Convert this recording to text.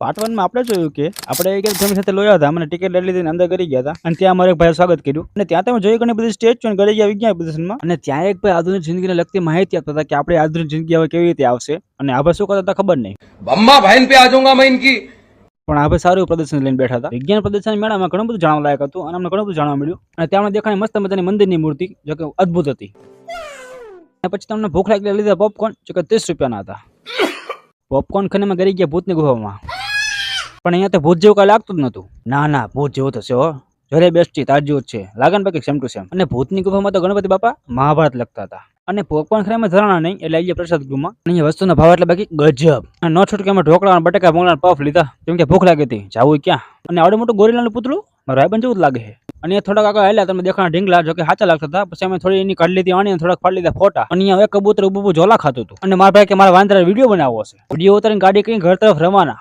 Part 1 માં આપણે જોયું કે આપણે એક ફેમિલી સાથે લોયા હતા, મને ટિકિટ લઈ લીધી, અંદર કરી ગયા હતા અને ત્યાં અમારે એક ભાઈ સ્વાગત કર્યું અને ત્યાં તમે જોઈ ઘણી બધી સ્ટેચ્યુ અને ગળી ગયા વિજ્ઞાન પ્રદર્શનમાં અને ત્યાં એક ભાઈ આધુનિક જિંદગીને લગતી માહિતી આપતા હતા કે આપણે આધુનિક જિંદગી હવે કેવી રીતે આવશે અને આ ભાઈ શું કરતા હતા ખબર નહીં, अम्मा बहन पे आ जाऊंगा मैं इनकी। પણ આ ભાઈ સારું પ્રદર્શન લઈને બેઠા હતા। વિજ્ઞાન પ્રદર્શન મેળામાં ઘણું બધું જાણવા લાયક હતું અને અમને ઘણું બધું જાણવા મળ્યું અને ત્યાં દેખાણી મસ્ત મજાની મંદિરની મૂર્તિ જો કે અદ્ભુત હતી અને પછી તમને ભૂખ લાગી લીધા પોપકોર્ન જો કે 30 રૂપિયાના હતા। પોપકોર્ન ખાને માં ગરી ગયા ભૂતની ગુફામાં, પણ અહીંયા તો ભૂત જેવું કઈ લાગતું જ નતું। ના ભૂત જેવું થશે હો, જરે બેસ્ટી તાર જેવું જ છે લાગે ને બાકી સેમ ટુ સેમ। અને ભૂતની ગુફામાં તો ગણપતિ બાપા મહાભારત લખતા હતા અને પોપકોર્ન ખાવામાં ધરાણા નહીં એટલે અહીંયા પ્રસાદ ગૃહમાં અહીંયા વસ્તુના ભાવ એટલે બાકી ગજબ। અને નો છૂટકે અમે ઢોકળા બટાકા ભૂંગળા પફ લીધા કેમ કે ભૂખ લાગી હતી, જાવું ક્યાં। અને આવડું મોટું ગોરીલાનું પૂતળું મારા ભાઈબંધ જેવું જ લાગે છે। અને થોડાક આગળ હાલ્યા તમે દેખાણા ઢીંગલા જો કે સાચા લાગતા હતા, પછી અમે થોડી એની કાઢી લીધી આણી અને થોડાક ફાડી લીધા ફોટા અને અહીંયા એક કબૂતર ઉભું ઝોલા ખાતું હતું અને મારા ભાઈ કે મારા વાંદરા વિડીયો બનાવવો છે, વિડીયો ઉતારીને ગાડી કઈ ઘર તરફ રવાના।